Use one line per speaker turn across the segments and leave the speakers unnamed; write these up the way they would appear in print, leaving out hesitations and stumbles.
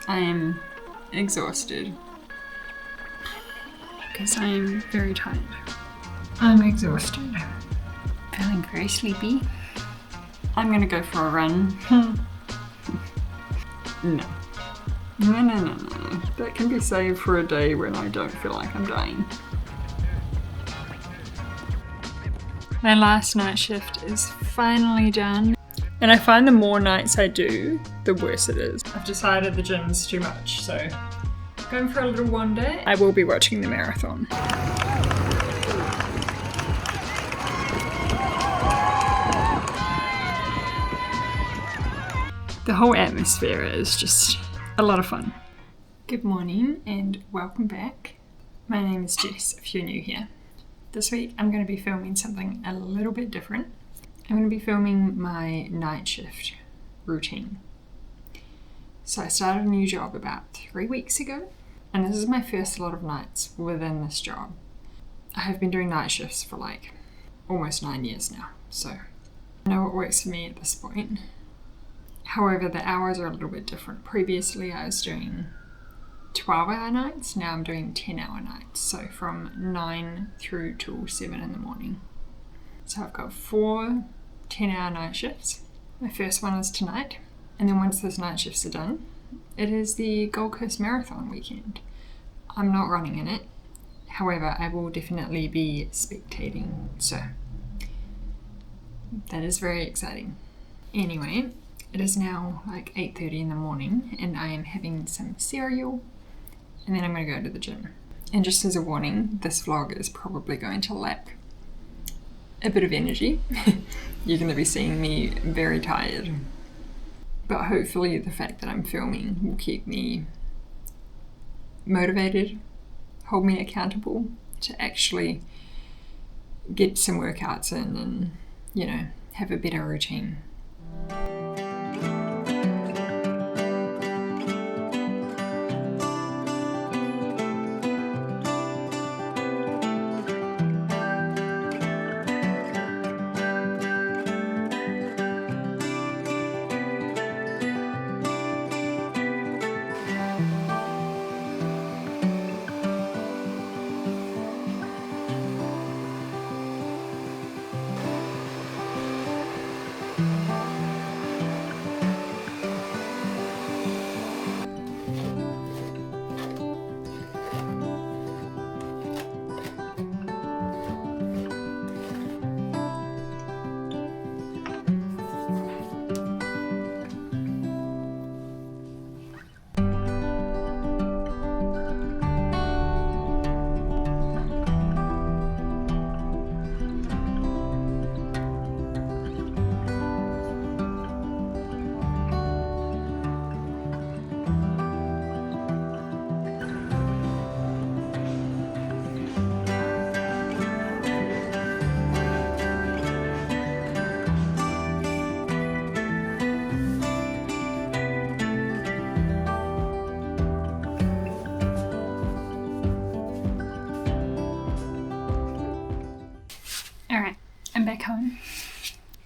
I am exhausted because I am very tired. I'm exhausted. Feeling very sleepy. I'm gonna go for a run. No. No. That can be saved for a day when I don't feel like I'm dying. My last night shift is finally done. And I find the more nights I do, the worse it is. I've decided the gym's too much, so going for a little wander. I will be watching the marathon. The whole atmosphere is just a lot of fun. Good morning and welcome back. My name is Jess if you're new here. This week I'm going to be filming something a little bit different. I'm going to be filming my night shift routine. So I started a new job about 3 weeks ago, and this is my first lot of nights within this job. I have been doing night shifts for like almost 9 years now, so I know what works for me at this point. However, the hours are a little bit different. Previously I was doing 12-hour nights, now I'm doing 10-hour nights, so from 9 through till 7 in the morning. So I've got 4 10-hour night shifts. My first one is tonight, and then once those night shifts are done, it is the Gold Coast Marathon weekend. I'm not running in it, however I will definitely be spectating, so that is very exciting. Anyway, it is now like 8:30 in the morning and I am having some cereal and then I'm going to go to the gym. And just as a warning, this vlog is probably going to lack a bit of energy. You're going to be seeing me very tired, but hopefully the fact that I'm filming will keep me motivated, hold me accountable to actually get some workouts in and, you know, have a better routine. Alright, I'm back home.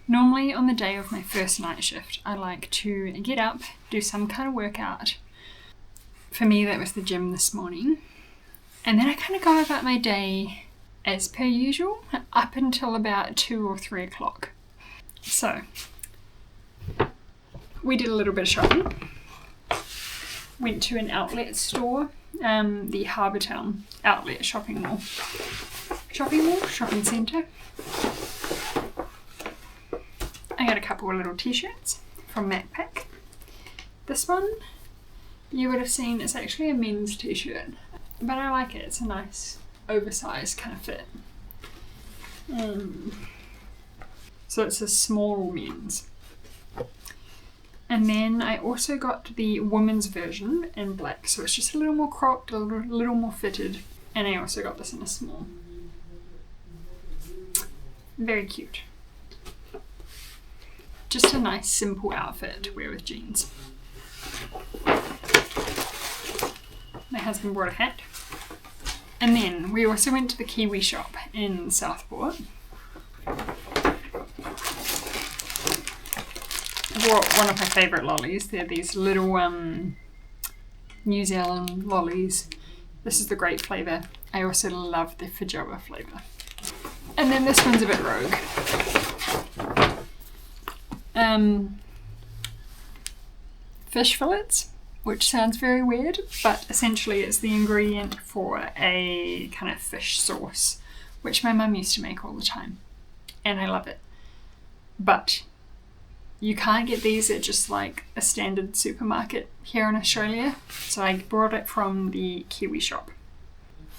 Normally on the day of my first night shift, I like to get up, do some kind of workout. For me, that was the gym this morning. And then I kind of go about my day as per usual, up until about 2 or 3 o'clock. So, we did a little bit of shopping. Went to an outlet store, the Harbour Town Outlet Shopping Centre. I got a couple of little t-shirts from Macpac. This one you would have seen is actually a men's t-shirt, but I like it. It's a nice oversized kind of fit. So it's a small men's. And then I also got the women's version in black, so it's just a little more cropped, a little more fitted. And I also got this in a small. Very cute. Just a nice simple outfit to wear with jeans. My husband brought a hat. And then we also went to the Kiwi shop in Southport. I bought one of my favourite lollies. They're these little New Zealand lollies. This is the grape flavour. I also love the feijoa flavour. And then this one's a bit rogue. Fish fillets, which sounds very weird, but essentially it's the ingredient for a kind of fish sauce, which my mum used to make all the time. And I love it. But you can't get these at just like a standard supermarket here in Australia. So I brought it from the Kiwi shop.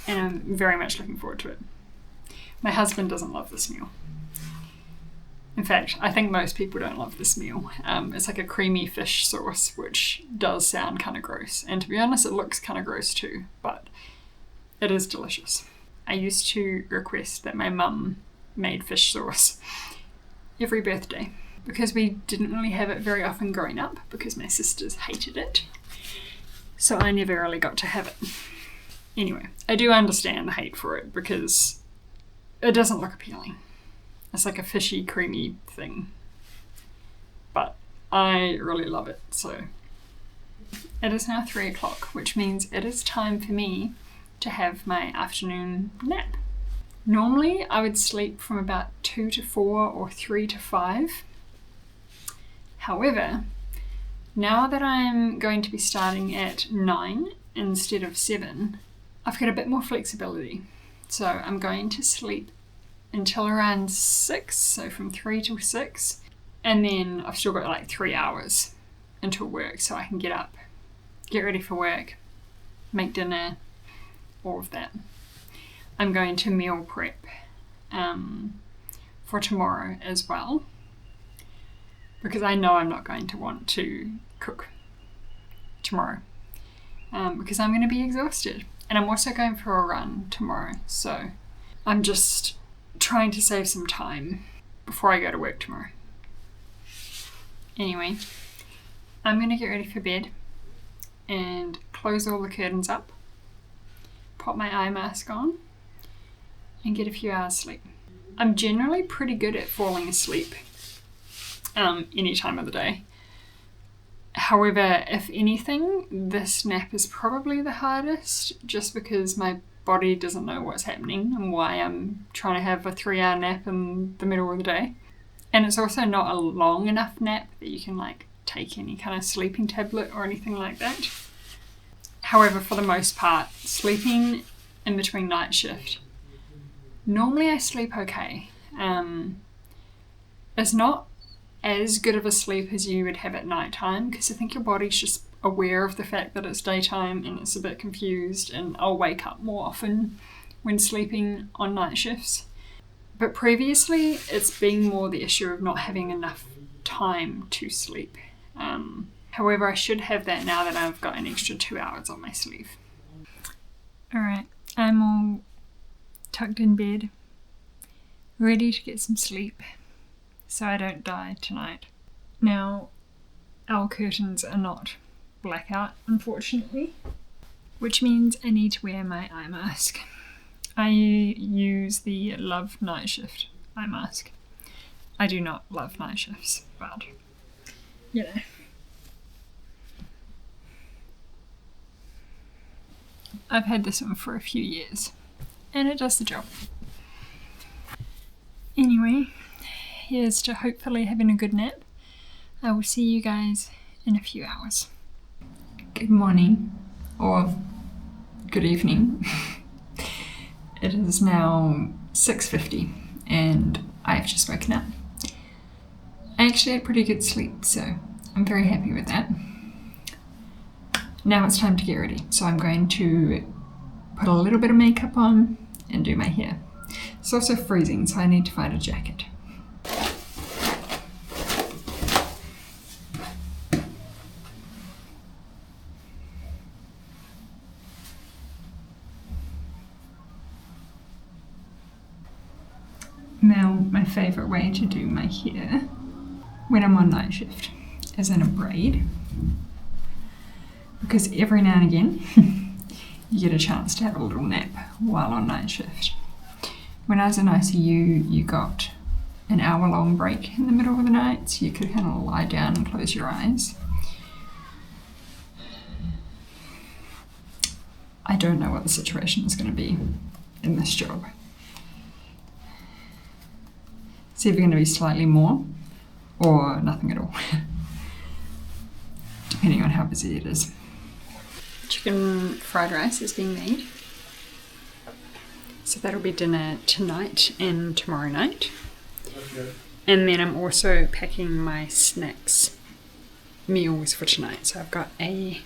And I'm very much looking forward to it. My husband doesn't love this meal. In fact, I think most people don't love this meal. It's like a creamy fish sauce, which does sound kind of gross. And to be honest, it looks kind of gross too, but it is delicious. I used to request that my mum made fish sauce every birthday because we didn't really have it very often growing up because my sisters hated it. So I never really got to have it. Anyway, I do understand the hate for it because it doesn't look appealing. It's like a fishy, creamy thing. But I really love it, so. It is now 3 o'clock, which means it is time for me to have my afternoon nap. Normally, I would sleep from about 2 to 4 or 3 to 5. However, now that I'm going to be starting at 9 instead of 7, I've got a bit more flexibility. So I'm going to sleep until around 6, so from 3 to 6. And then I've still got like 3 hours until work, so I can get up, get ready for work, make dinner, all of that. I'm going to meal prep for tomorrow as well, because I know I'm not going to want to cook tomorrow because I'm going to be exhausted. And I'm also going for a run tomorrow, so I'm just trying to save some time before I go to work tomorrow. Anyway, I'm going to get ready for bed and close all the curtains up, pop my eye mask on, and get a few hours sleep. I'm generally pretty good at falling asleep any time of the day. However, if anything, this nap is probably the hardest just because my body doesn't know what's happening and why I'm trying to have a 3-hour nap in the middle of the day. And it's also not a long enough nap that you can like take any kind of sleeping tablet or anything like that. However, for the most part, sleeping in between night shift, normally I sleep okay. It's not as good of a sleep as you would have at night time because I think your body's just aware of the fact that it's daytime and it's a bit confused, and I'll wake up more often when sleeping on night shifts. But previously it's been more the issue of not having enough time to sleep. However, I should have that now that I've got an extra 2 hours on my sleeve. Alright, I'm all tucked in bed, ready to get some sleep so I don't die tonight. Now, our curtains are not blackout, unfortunately, which means I need to wear my eye mask. I use the Love Night Shift eye mask. I do not love night shifts, but you know. I've had this one for a few years and it does the job. Anyway, here's to hopefully having a good nap. I will see you guys in a few hours. Good morning, or good evening. It is now 6:50 and I've just woken up. I actually had pretty good sleep, so I'm very happy with that. Now it's time to get ready. So I'm going to put a little bit of makeup on and do my hair. It's also freezing, so I need to find a jacket. Now, my favourite way to do my hair when I'm on night shift is in a braid, because every now and again you get a chance to have a little nap while on night shift. When I was in ICU, you got an hour-long break in the middle of the night, so you could kind of lie down and close your eyes. I don't know what the situation is going to be in this job. It's either going to be slightly more or nothing at all, depending on how busy it is. Chicken fried rice is being made. So that'll be dinner tonight and tomorrow night. Okay. And then I'm also packing my snacks meals for tonight. So I've got a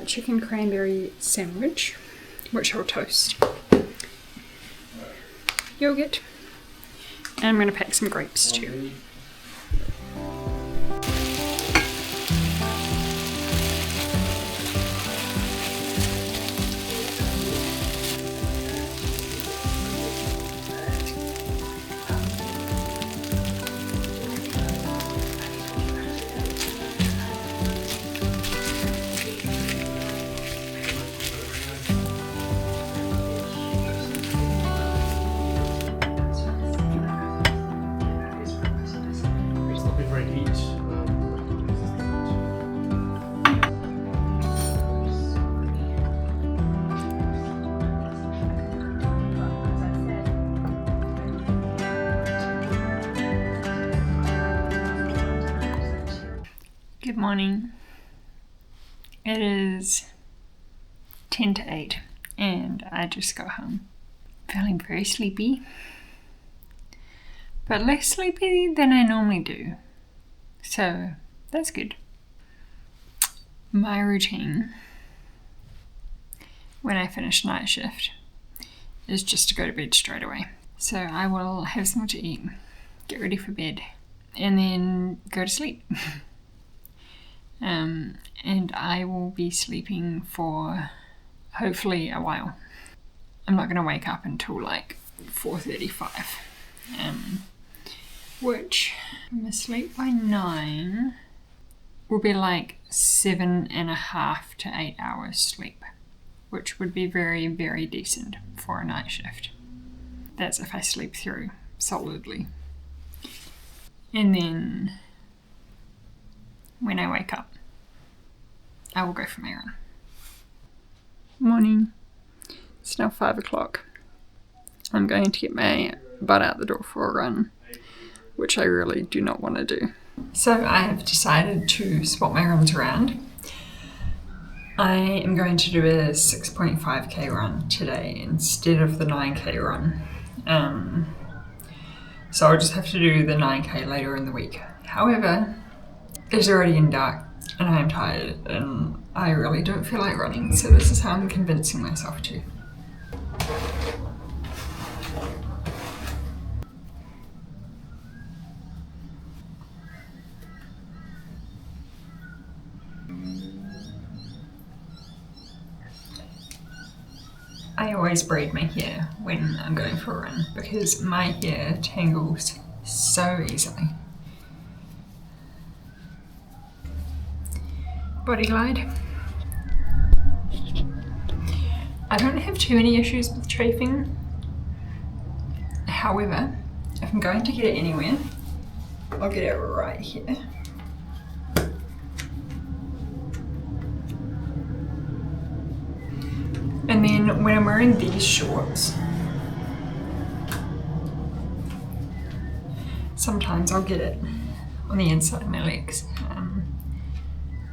chicken cranberry sandwich, which I'll toast. Yogurt. And I'm going to pack some grapes too. Good morning. It is 10 to 8 and I just got home. Feeling very sleepy, but less sleepy than I normally do. So that's good. My routine when I finish night shift is just to go to bed straight away. So I will have something to eat, get ready for bed, and then go to sleep. And I will be sleeping for hopefully a while. I'm not going to wake up until like 4:35, which I'm asleep by 9 will be like 7.5 to 8 hours sleep, which would be very, very decent for a night shift. That's if I sleep through solidly. And then when I wake up, I will go for my run. Morning. It's now 5 o'clock. I'm going to get my butt out the door for a run, which I really do not want to do. So I have decided to swap my runs around. I am going to do a 6.5k run today instead of the 9k run. So I'll just have to do the 9k later in the week. However, it's already in dark and I am tired and I really don't feel like running, so this is how I'm convincing myself to. I always braid my hair when I'm going for a run because my hair tangles so easily. Body glide. I don't have too many issues with chafing. However, if I'm going to get it anywhere, I'll get it right here. And then when I'm wearing these shorts, sometimes I'll get it on the inside of my legs.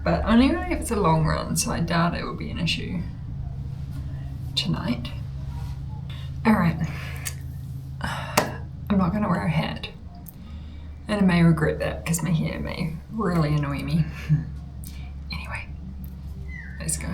But only really if it's a long run, so I doubt it will be an issue tonight. Alright, I'm not going to wear a hat, and I may regret that because my hair may really annoy me. Anyway, let's go.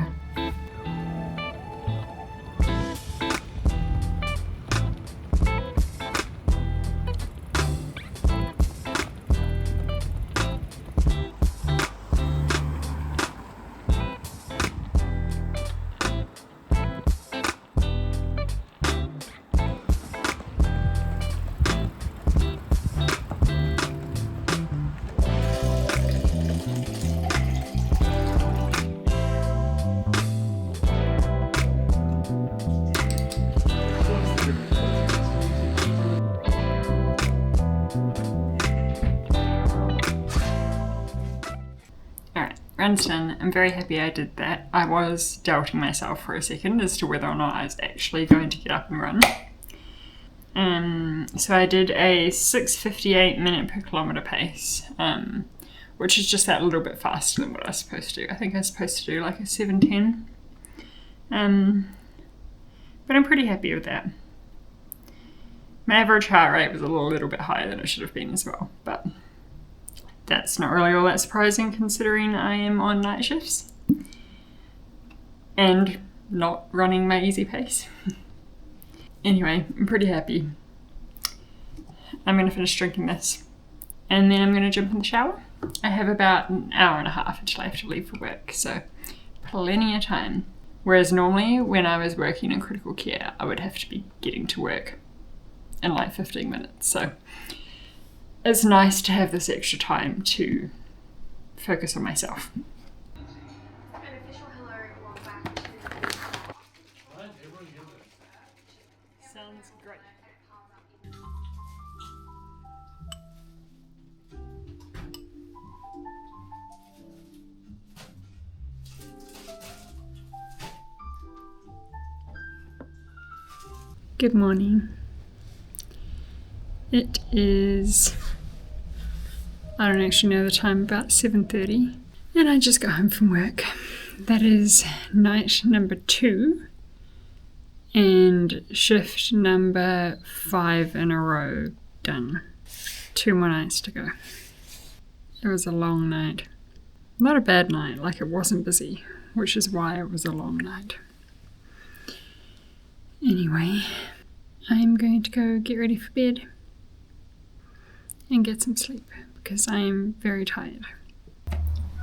run's done. I'm very happy I did that. I was doubting myself for a second as to whether or not I was actually going to get up and run. So I did a 6:58 minute per kilometre pace, which is just that little bit faster than what I was supposed to do. I think I was supposed to do like a 7:10. But I'm pretty happy with that. My average heart rate was a little bit higher than it should have been as well, but that's not really all that surprising considering I am on night shifts and not running my easy pace. Anyway, I'm pretty happy. I'm going to finish drinking this and then I'm going to jump in the shower. I have about an hour and a half until I have to leave for work, so plenty of time. Whereas normally when I was working in critical care, I would have to be getting to work in like 15 minutes. So it's nice to have this extra time to focus on myself. Sounds great. Good morning. It is, I don't actually know the time, about 7:30, and I just got home from work. That is night number 2 and shift number 5 in a row done. 2 more nights to go. It was a long night. Not a bad night, like it wasn't busy, which is why it was a long night. Anyway, I'm going to go get ready for bed and get some sleep because I am very tired.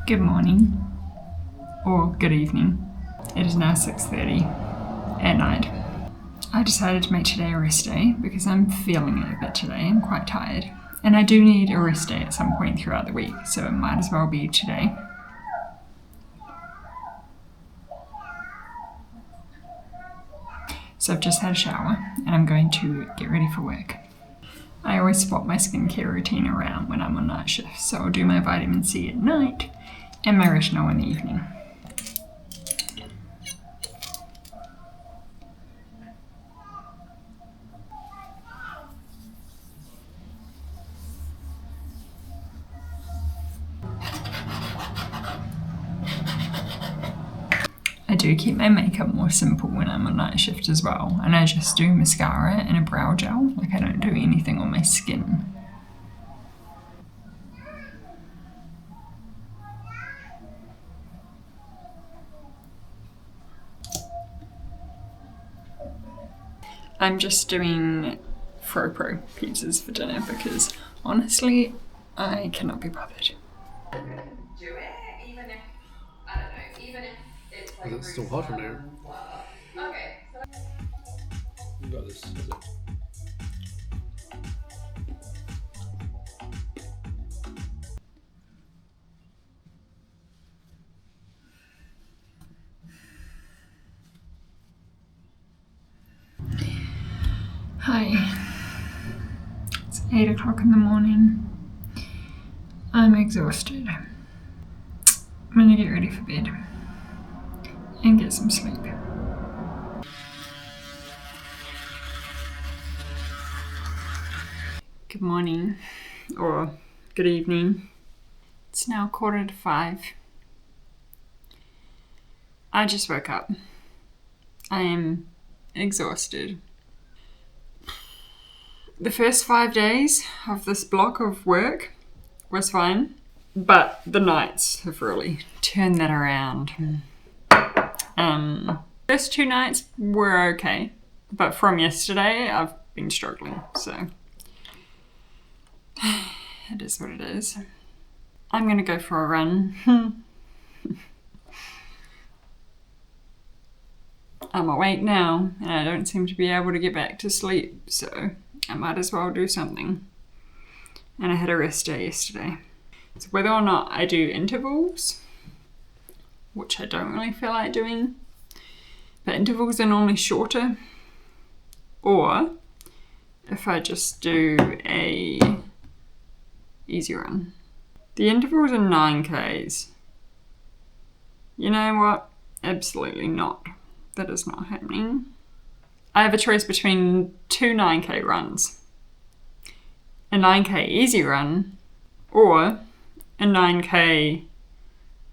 Good morning, or good evening. It is now 6:30 at night. I decided to make today a rest day because I'm feeling it a bit today. I'm quite tired and I do need a rest day at some point throughout the week, so it might as well be today. So I've just had a shower and I'm going to get ready for work. I always swap my skincare routine around when I'm on night shift, so I'll do my vitamin C at night and my retinol in the evening. I do keep my makeup more simple when I'm on night shift as well, and I just do mascara and a brow gel, like I don't do anything on my skin. I'm just doing FroPro pizzas for dinner because honestly, I cannot be bothered.
Do it, even if, I don't know, even if it's like...
It's still hot in there.
Okay.
You got this, is it?
Hi. It's 8 o'clock in the morning. I'm exhausted. I'm gonna get ready for bed and get some sleep. Good morning, or good evening. It's now 4:45. I just woke up. I am exhausted. The first 5 days of this block of work was fine, but the nights have really turned that around. First 2 nights were okay, but from yesterday I've been struggling, so it is what it is. I'm gonna go for a run. I'm awake now and I don't seem to be able to get back to sleep, so I might as well do something. And I had a rest day yesterday. So whether or not I do intervals, which I don't really feel like doing, but intervals are normally shorter, or if I just do a easy run. The intervals are 9Ks, You know what? Absolutely not. That is not happening. I have a choice between 2 9k runs. A 9k easy run or a 9k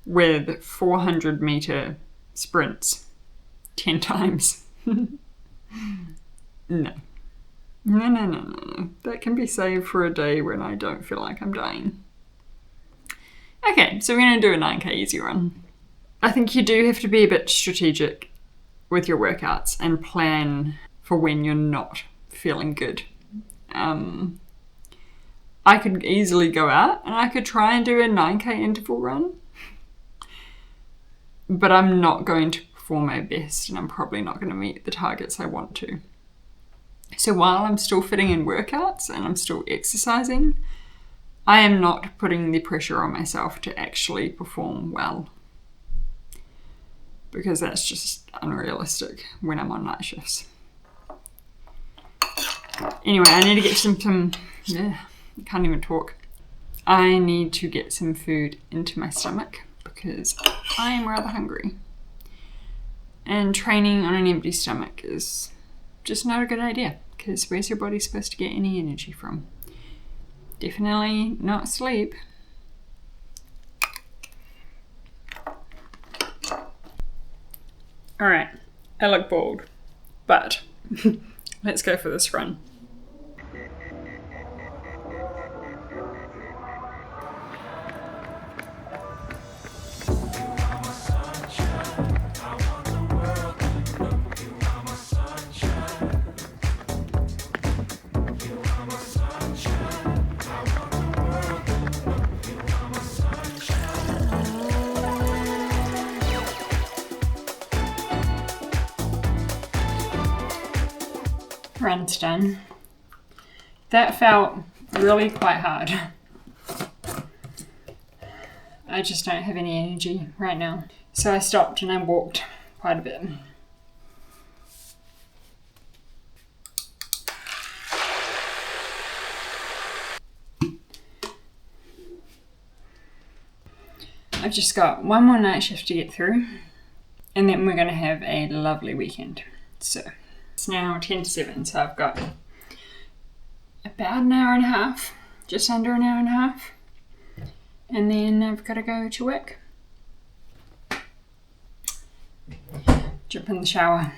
with 400 meter sprints 10 times. No. No. That can be saved for a day when I don't feel like I'm dying. Okay, so we're going to do a 9k easy run. I think you do have to be a bit strategic with your workouts and plan for when you're not feeling good. I could easily go out and I could try and do a 9k interval run, but I'm not going to perform my best and I'm probably not going to meet the targets I want to. So while I'm still fitting in workouts and I'm still exercising, I am not putting the pressure on myself to actually perform well, because that's just unrealistic when I'm on night shifts. Anyway, I need to get some I can't even talk. I need to get some food into my stomach because I am rather hungry. And training on an empty stomach is just not a good idea, because where's your body supposed to get any energy from? Definitely not sleep. Alright, I look bald, but let's go for this run. Run's done. That felt really quite hard. I just don't have any energy right now. So I stopped and I walked quite a bit. I've just got one more night shift to get through and then we're going to have a lovely weekend. So it's now 10 to 7, so I've got about an hour and a half, just under an hour and a half, and then I've got to go to work. Jump in the shower.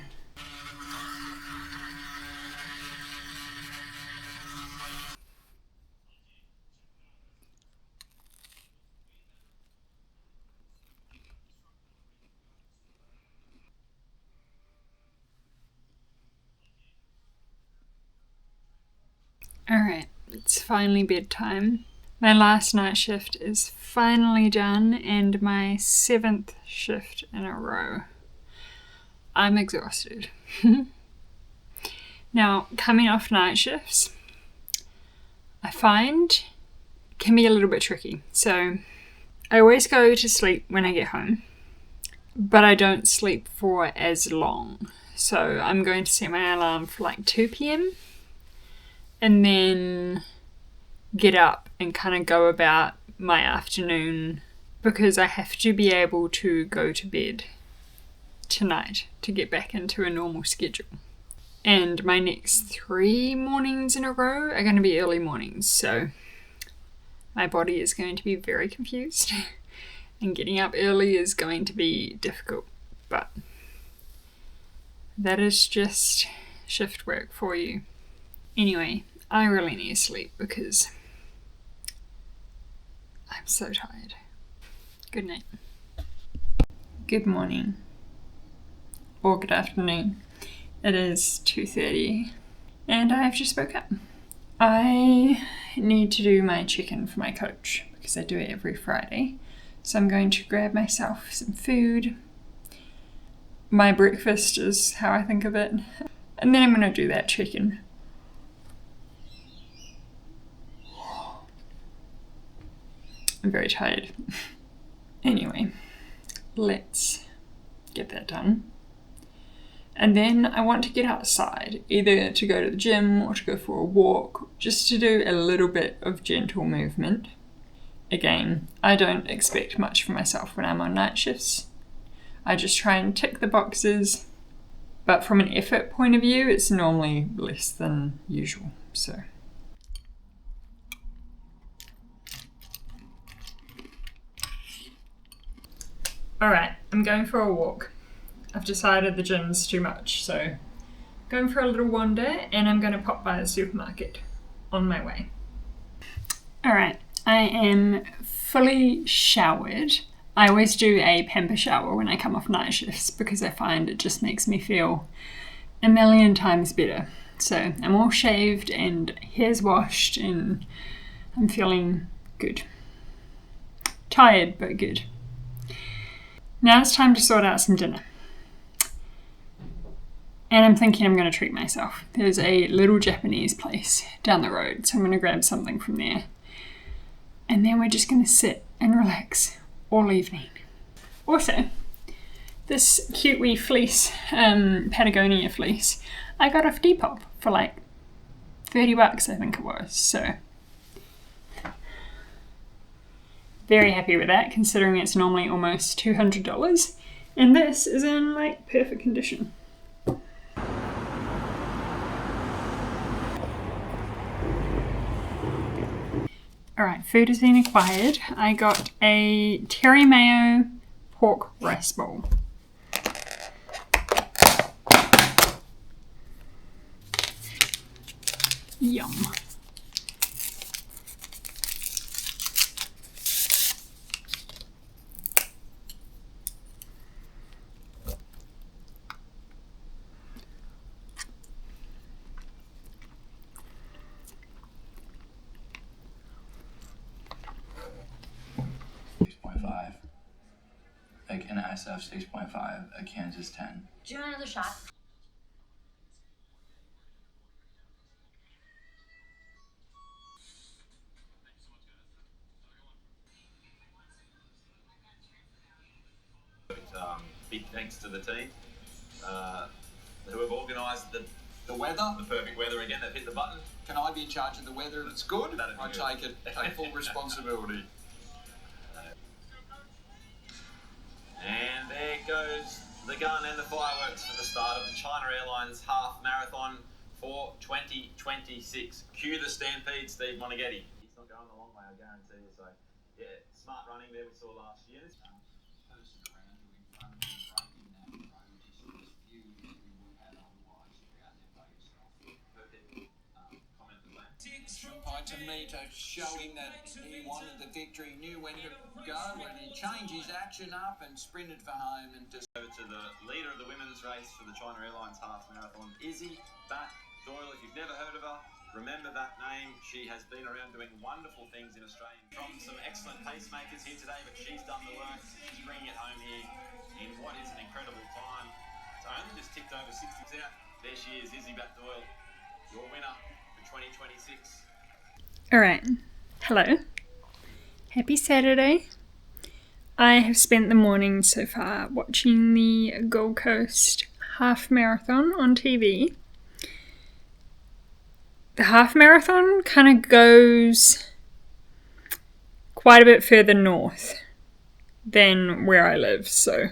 Alright, it's finally bedtime. My last night shift is finally done and my 7th shift in a row. I'm exhausted. Now, coming off night shifts, I find can be a little bit tricky. So, I always go to sleep when I get home, but I don't sleep for as long. So, I'm going to set my alarm for like 2 p.m. and then get up and kind of go about my afternoon, because I have to be able to go to bed tonight to get back into a normal schedule. And my next 3 mornings in a row are going to be early mornings, so my body is going to be very confused and getting up early is going to be difficult, but that is just shift work for you. Anyway, I really need to sleep because I'm so tired. Good night. Good morning. Or good afternoon. It is 2:30 and I have just woke up. I need to do my check-in for my coach because I do it every Friday. So I'm going to grab myself some food. My breakfast is how I think of it. And then I'm going to do that check-in. I'm very tired. Anyway, let's get that done. And then I want to get outside, either to go to the gym or to go for a walk, just to do a little bit of gentle movement. Again, I don't expect much for myself when I'm on night shifts. I just try and tick the boxes, but from an effort point of view, it's normally less than usual. So. Alright, I'm going for a walk. I've decided the gym's too much, so going for a little wander, and I'm going to pop by the supermarket on my way. Alright, I am fully showered. I always do a pamper shower when I come off night shifts because I find it just makes me feel a million times better. So I'm all shaved and hair's washed and I'm feeling good. Tired, but good. Now it's time to sort out some dinner. And I'm thinking I'm going to treat myself. There's a little Japanese place down the road, so I'm going to grab something from there. And then we're just going to sit and relax all evening. Also, this cute wee fleece, Patagonia fleece, I got off Depop for like $30, I think it was. So very happy with that, considering it's normally almost $200. And this is in like perfect condition. Alright, food has been acquired. I got a terry mayo pork rice bowl. Yum.
Like an SF 6.5, a Kansas 10.
Do you want another shot?
Big thanks to the team who have organised the weather, the perfect weather again. They've hit the button.
Can I be in charge of the weather and it's good? I take it. Take full responsibility.
And there goes the gun and the fireworks for the start of the China Airlines half marathon for 2026. Cue the stampede, Steve Monaghetti. It's not going the long way, I guarantee you. So, yeah, smart running there we saw last year.
To me to showing that he wanted the victory, knew when to go, and he changed his action up and sprinted for home. And just
over to the leader of the women's race for the China Airlines half marathon, Izzy Bat Doyle. If you've never heard of her, remember that name. She has been around doing wonderful things in Australia. From some excellent pacemakers here today, but she's done the work. She's bringing it home here in what is an incredible time. It's only just ticked over 60 out. There she is, Izzy Bat Doyle, your winner for 2026.
Alright, hello. Happy Saturday. I have spent the morning so far watching the Gold Coast half marathon on TV. The half marathon kind of goes quite a bit further north than where I live, so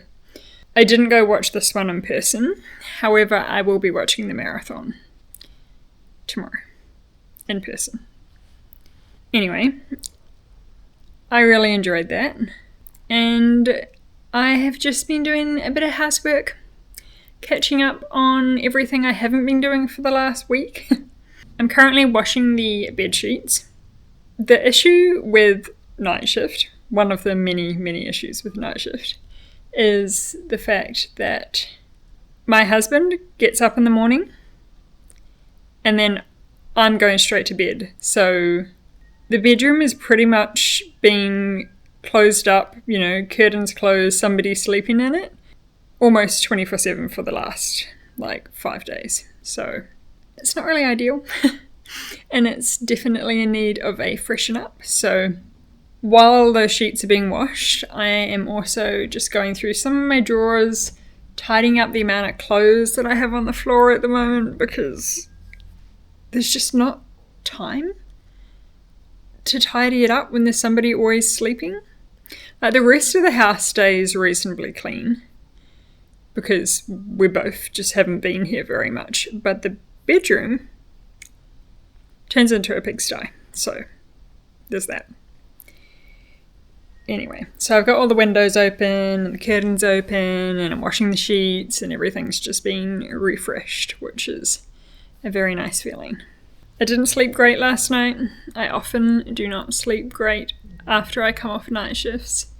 I didn't go watch this one in person. However, I will be watching the marathon tomorrow in person. Anyway, I really enjoyed that, and I have just been doing a bit of housework, catching up on everything I haven't been doing for the last week. I'm currently washing the bed sheets. The issue with night shift, one of the many issues with night shift, is the fact that my husband gets up in the morning and then I'm going straight to bed, so the bedroom is pretty much being closed up, curtains closed, somebody sleeping in it, almost 24/7 for the last, 5 days. So it's not really ideal. And it's definitely in need of a freshen up. So while those sheets are being washed, I am also just going through some of my drawers, tidying up the amount of clothes that I have on the floor at the moment, because there's just not time to tidy it up when there's somebody always sleeping. The rest of the house stays reasonably clean, because we both just haven't been here very much. But the bedroom turns into a pigsty, so there's that. Anyway, so I've got all the windows open and the curtains open and I'm washing the sheets and everything's just being refreshed, which is a very nice feeling. I didn't sleep great last night. I often do not sleep great after I come off night shifts.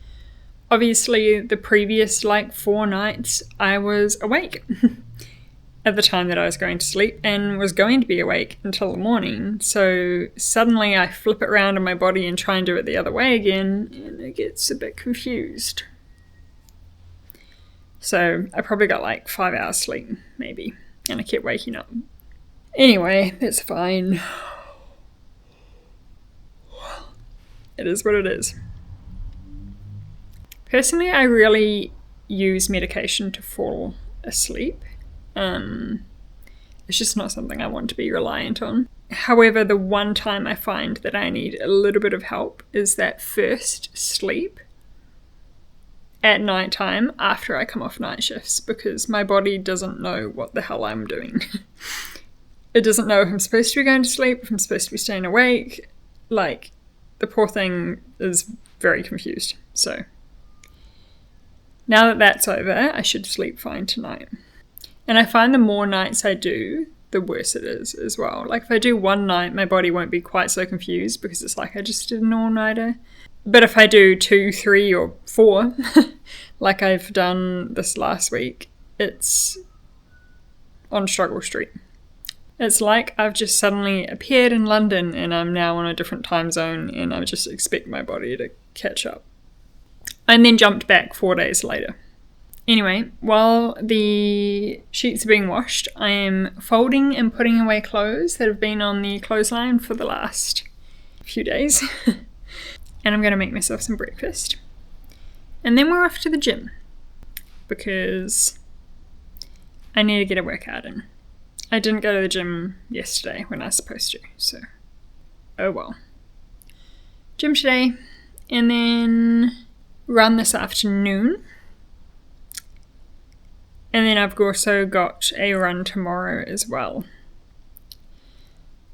Obviously, the previous 4 nights I was awake at the time that I was going to sleep and was going to be awake until the morning. So suddenly I flip it around in my body and try and do it the other way again, and it gets a bit confused. So I probably got 5 hours sleep, maybe, and I kept waking up. Anyway, that's fine. It is what it is. Personally, I really use medication to fall asleep. It's just not something I want to be reliant on. However, the one time I find that I need a little bit of help is that first sleep at night time after I come off night shifts, because my body doesn't know what the hell I'm doing. It doesn't know if I'm supposed to be going to sleep, if I'm supposed to be staying awake. The poor thing is very confused. So now that that's over, I should sleep fine tonight. And I find the more nights I do, the worse it is as well. If I do one night, my body won't be quite so confused because it's I just did an all-nighter. But if I do 2, 3, or 4, like I've done this last week, it's on Struggle Street. It's I've just suddenly appeared in London and I'm now on a different time zone and I just expect my body to catch up. And then jumped back 4 days later. Anyway, while the sheets are being washed, I am folding and putting away clothes that have been on the clothesline for the last few days. And I'm going to make myself some breakfast. And then we're off to the gym because I need to get a workout in. I didn't go to the gym yesterday when I was supposed to, so oh well. Gym today, and then run this afternoon. And then I've also got a run tomorrow as well.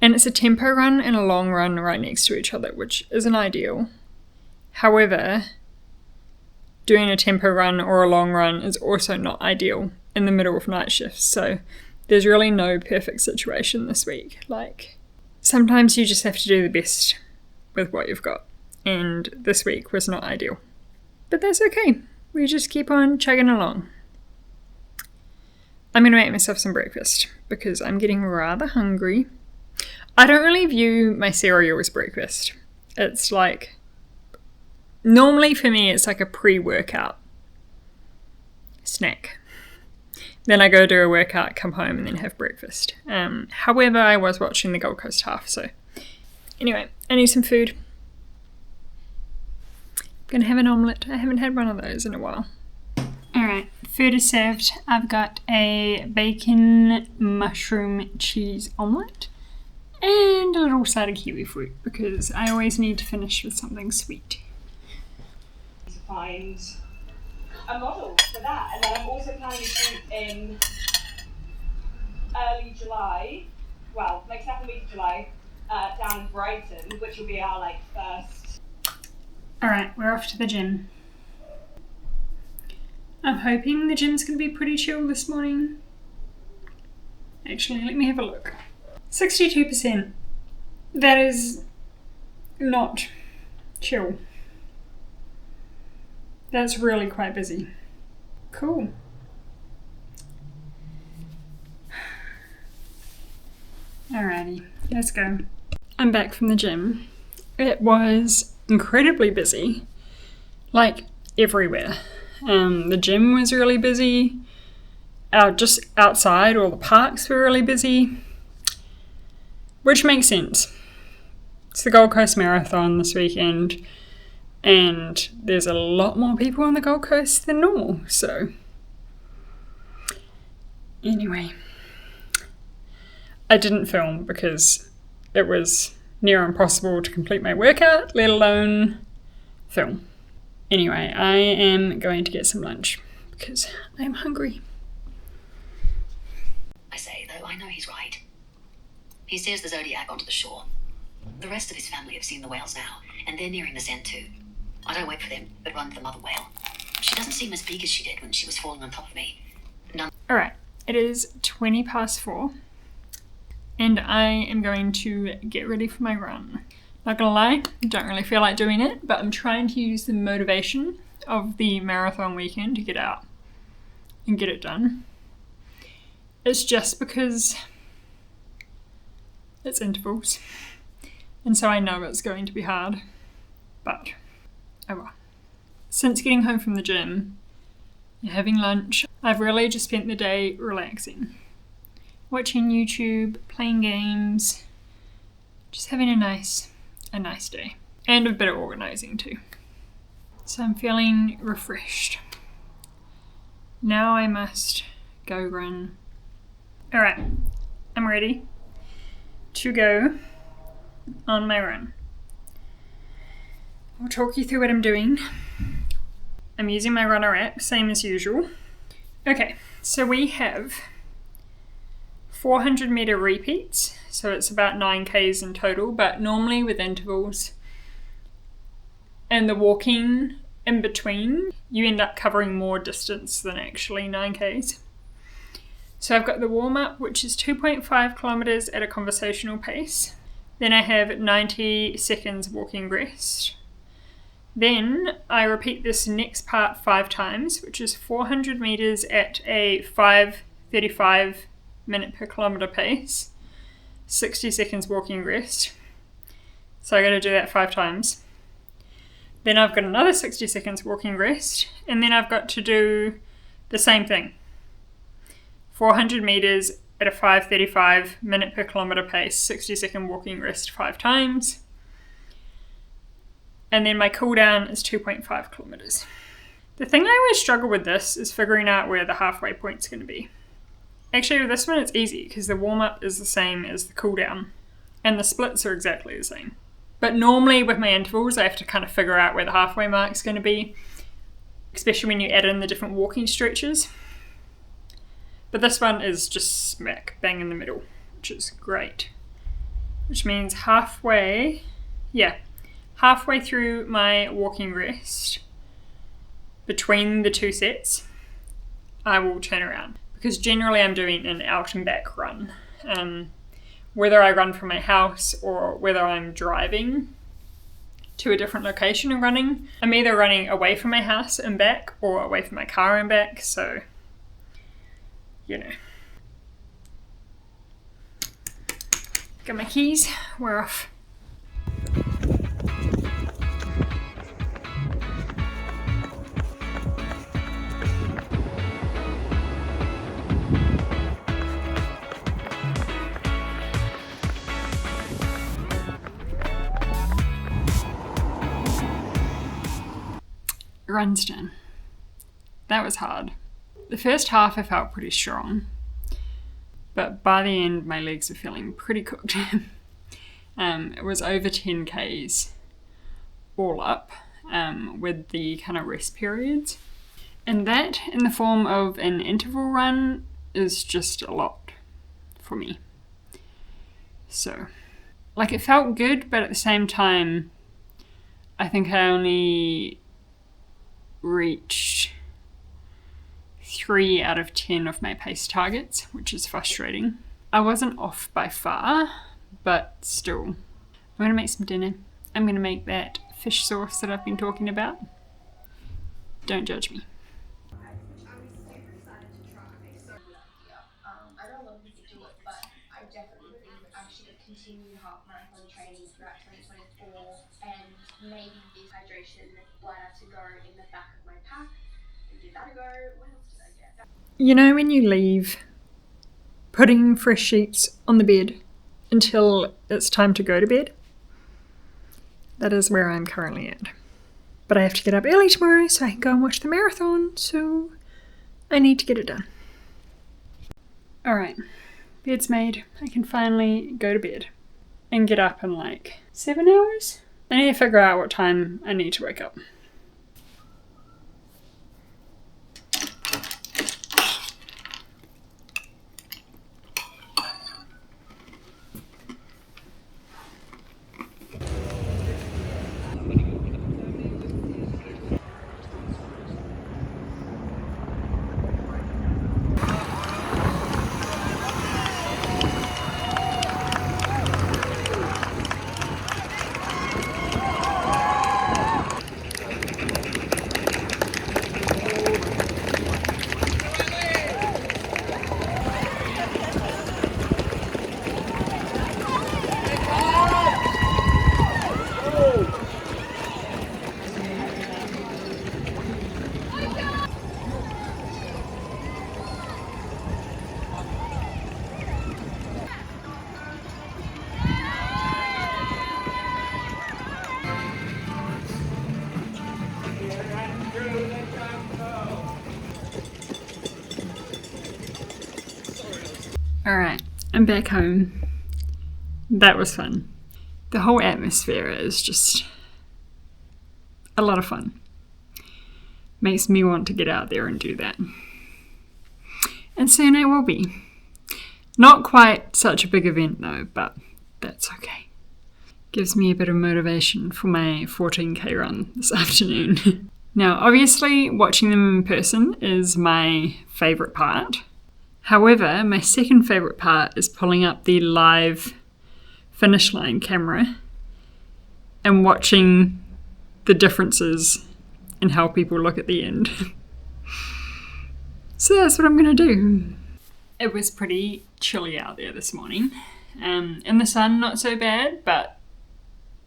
And it's a tempo run and a long run right next to each other, which isn't ideal. However, doing a tempo run or a long run is also not ideal in the middle of night shifts. So there's really no perfect situation this week. Sometimes you just have to do the best with what you've got. And this week was not ideal. But that's okay. We just keep on chugging along. I'm going to make myself some breakfast because I'm getting rather hungry. I don't really view my cereal as breakfast. It's normally for me it's a pre-workout snack. Then I go do a workout, come home and then have breakfast. However, I was watching the Gold Coast half, so anyway, I need some food. I'm going to have an omelette. I haven't had one of those in a while. Alright, food is served. I've got a bacon mushroom cheese omelette and a little side of kiwi fruit because I always need to finish with something sweet.
Find a model for that, and then I'm also planning a shoot in early July, second week of July, down in Brighton, which will be our first.
Alright, we're off to the gym. I'm hoping the gym's going to be pretty chill this morning. Actually, let me have a look. 62%. That is not chill. That's really quite busy. Cool. Alrighty, let's go. I'm back from the gym. It was incredibly busy. Everywhere. The gym was really busy. Just outside, all the parks were really busy. Which makes sense. It's the Gold Coast Marathon this weekend. And there's a lot more people on the Gold Coast than normal, so. Anyway. I didn't film because it was near impossible to complete my workout, let alone film. Anyway, I am going to get some lunch because I'm hungry.
though, I know he's right. He steers the Zodiac onto the shore. The rest of his family have seen the whales now, and they're nearing the scent too. I don't wait for them, but run for the mother whale. She doesn't seem as big as she did when she was falling on top of me.
Alright, it is 4:20, and I am going to get ready for my run. Not gonna lie, don't really feel like doing it, but I'm trying to use the motivation of the marathon weekend to get out and get it done. It's just because it's intervals, and so I know it's going to be hard, but oh well. Since getting home from the gym and having lunch, I've really just spent the day relaxing, watching YouTube, playing games, just having a nice day, and a bit of organising too. So I'm feeling refreshed. Now I must go run. Alright, I'm ready to go on my run. I'll talk you through what I'm doing. I'm using my runner app, same as usual. Okay, so we have 400 metre repeats, so it's about 9Ks in total, but normally with intervals and the walking in between, you end up covering more distance than actually 9Ks. So I've got the warm-up, which is 2.5 kilometres at a conversational pace. Then I have 90 seconds walking rest. Then I repeat this next part 5 times, which is 400 metres at a 5:35 minute per kilometre pace, 60 seconds walking rest. So I got to do that 5 times. Then I've got another 60 seconds walking rest, and then I've got to do the same thing. 400 metres at a 5:35 minute per kilometre pace, 60 second walking rest 5 times. And then my cooldown is 2.5 kilometres. The thing I always struggle with this is figuring out where the halfway point's going to be. Actually, with this one it's easy because the warm-up is the same as the cooldown and the splits are exactly the same. But normally with my intervals I have to kind of figure out where the halfway mark's going to be, especially when you add in the different walking stretches. But this one is just smack bang in the middle, which is great. Which means halfway through my walking rest, between the 2 sets, I will turn around. Because generally I'm doing an out and back run. Whether I run from my house or whether I'm driving to a different location and running, I'm either running away from my house and back or away from my car and back, so, you know. Got my keys, we're off. Run's done. That was hard. The first half I felt pretty strong, but by the end my legs were feeling pretty cooked. It was over 10 Ks all up, with the kind of rest periods. And that, in the form of an interval run, is just a lot for me. So, like, it felt good, but at the same time, I think I only reached 3 out of 10 of my pace targets, which is frustrating. I wasn't off by far, but still. I'm going to make some dinner. I'm going to make that fish sauce that I've been talking about. Don't judge me.
I know a lot of people do it, but I definitely think I should continue half marathon training throughout 2024 and maybe this hydration bladder to go in the back of my pack and give that a go. What else did I get?
You know when you leave putting fresh sheets on the bed until it's time to go to bed? That is where I'm currently at. But I have to get up early tomorrow so I can go and watch the marathon, so I need to get it done. Alright, bed's made. I can finally go to bed and get up in like 7 hours. I need to figure out what time I need to wake up. Alright, I'm back home. That was fun. The whole atmosphere is just a lot of fun. Makes me want to get out there and do that. And soon I will be. Not quite such a big event though, but that's okay. Gives me a bit of motivation for my 14k run this afternoon. Now, obviously, watching them in person is my favourite part. However, my second favourite part is pulling up the live finish line camera and watching the differences in how people look at the end. So that's what I'm going to do. It was pretty chilly out there this morning. In the sun, not so bad, but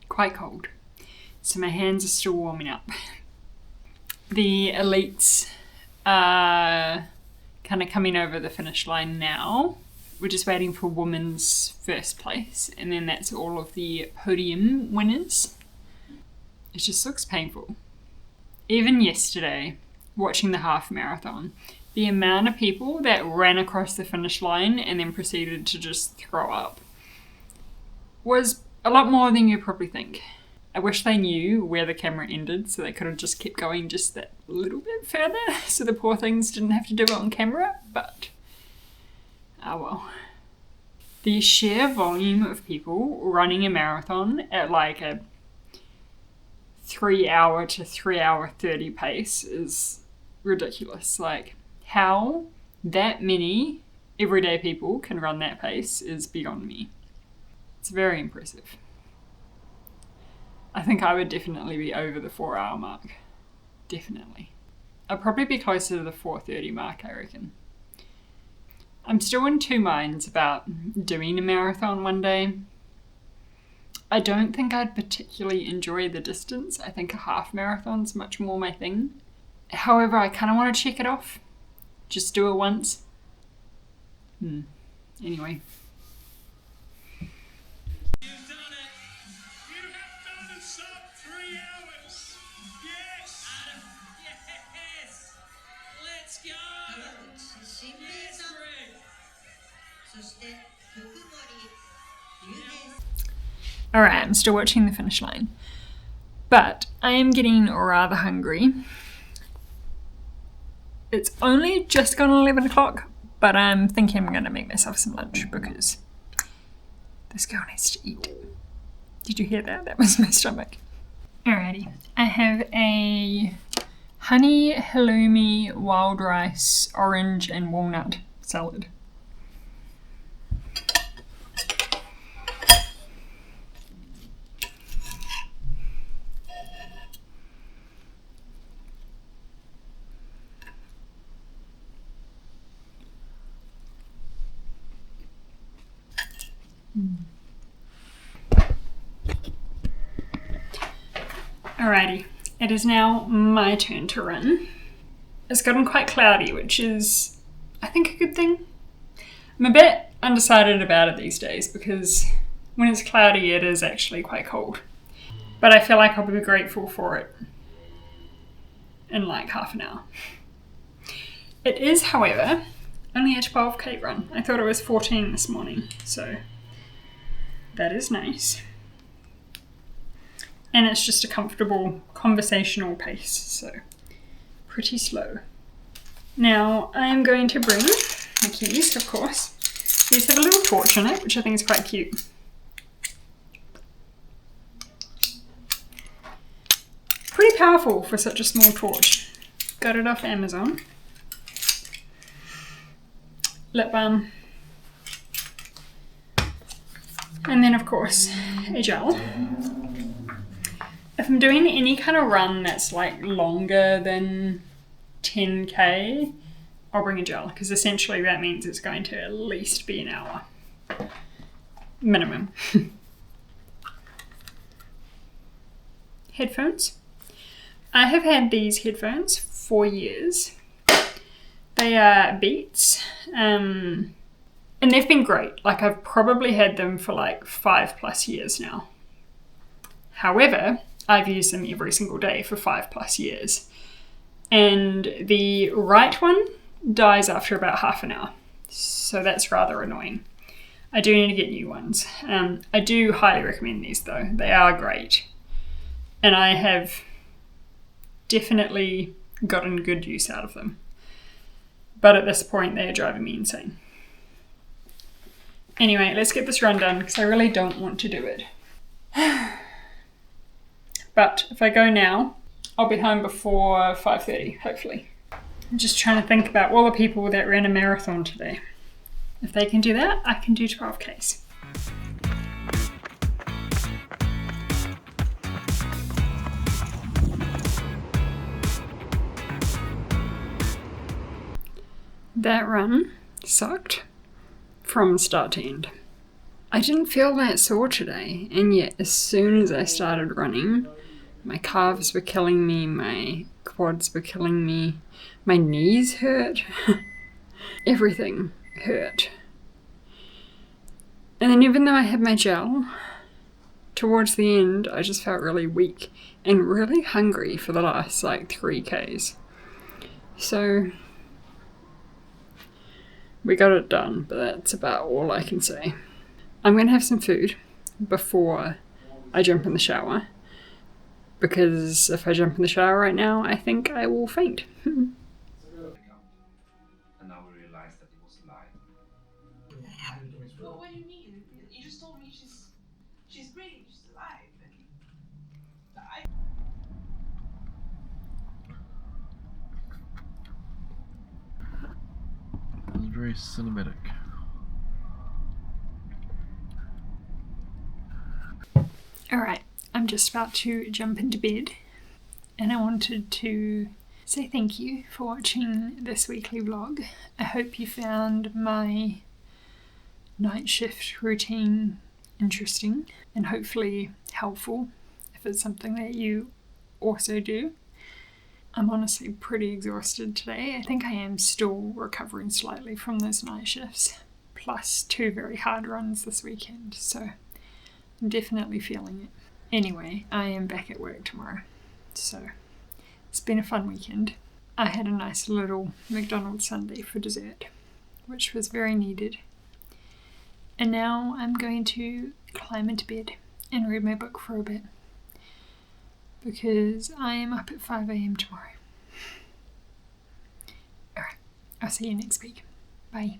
quite cold. So my hands are still warming up. The elites are kind of coming over the finish line now. We're just waiting for women's first place, and then that's all of the podium winners. It just looks painful. Even yesterday, watching the half marathon, the amount of people that ran across the finish line and then proceeded to just throw up was a lot more than you probably think. I wish they knew where the camera ended so they could have just kept going just that little bit further so the poor things didn't have to do it on camera, but oh well. The sheer volume of people running a marathon at like a 3 hour to 3 hour 30 pace is ridiculous. Like, how that many everyday people can run that pace is beyond me. It's very impressive. I think I would definitely be over the 4 hour mark. Definitely. I'd probably be closer to the 4:30 mark, I reckon. I'm still in two minds about doing a marathon one day. I don't think I'd particularly enjoy the distance. I think a half marathon's much more my thing. However, I kind of want to check it off. Just do it once. Anyway. Alright, I'm still watching the finish line. But I am getting rather hungry. It's only just gone 11 o'clock, but I'm thinking I'm going to make myself some lunch because this girl needs to eat. Did you hear that? That was my stomach. Alrighty, I have a honey halloumi, wild rice, orange and walnut salad. Alrighty, it is now my turn to run. It's gotten quite cloudy, which is, I think, a good thing. I'm a bit undecided about it these days because when it's cloudy it is actually quite cold. But I feel like I'll be grateful for it in like half an hour. It is, however, only a 12k run. I thought it was 14 this morning, so that is nice. And it's just a comfortable conversational pace, so pretty slow. Now I'm going to bring my keys, of course. These have a little torch on it, which I think is quite cute. Pretty powerful for such a small torch. Got it off Amazon. Lip balm. And then, of course, a gel. If I'm doing any kind of run that's like longer than 10k, I'll bring a gel, because essentially that means it's going to at least be an hour. Minimum. Headphones. I have had these headphones for years. They are Beats. And they've been great. Like, I've probably had them for like 5+ years now. However, I've used them every single day for 5+ years. And the right one dies after about half an hour. So that's rather annoying. I do need to get new ones. I do highly recommend these though. They are great. And I have definitely gotten good use out of them. But at this point, they are driving me insane. Anyway, let's get this run done because I really don't want to do it. But if I go now, I'll be home before 5:30, hopefully. I'm just trying to think about all the people that ran a marathon today. If they can do that, I can do 12Ks. That run sucked from start to end. I didn't feel that sore today, and yet as soon as I started running, my calves were killing me, my quads were killing me, my knees hurt, everything hurt. And then even though I had my gel, towards the end I just felt really weak and really hungry for the last 3Ks. So we got it done, but that's about all I can say. I'm going to have some food before I jump in the shower, because if I jump in the shower right now, I think I will faint.
And now we realize that it was a lie.
What do you mean? You just told me she's breathing, she's alive.
It was very cinematic.
Alright, I'm just about to jump into bed, and I wanted to say thank you for watching this weekly vlog. I hope you found my night shift routine interesting and hopefully helpful if it's something that you also do. I'm honestly pretty exhausted today. I think I am still recovering slightly from those night shifts, plus 2 very hard runs this weekend, so I'm definitely feeling it. Anyway, I am back at work tomorrow, so it's been a fun weekend. I had a nice little McDonald's sundae for dessert, which was very needed. And now I'm going to climb into bed and read my book for a bit, because I am up at 5 AM tomorrow. Alright, I'll see you next week. Bye.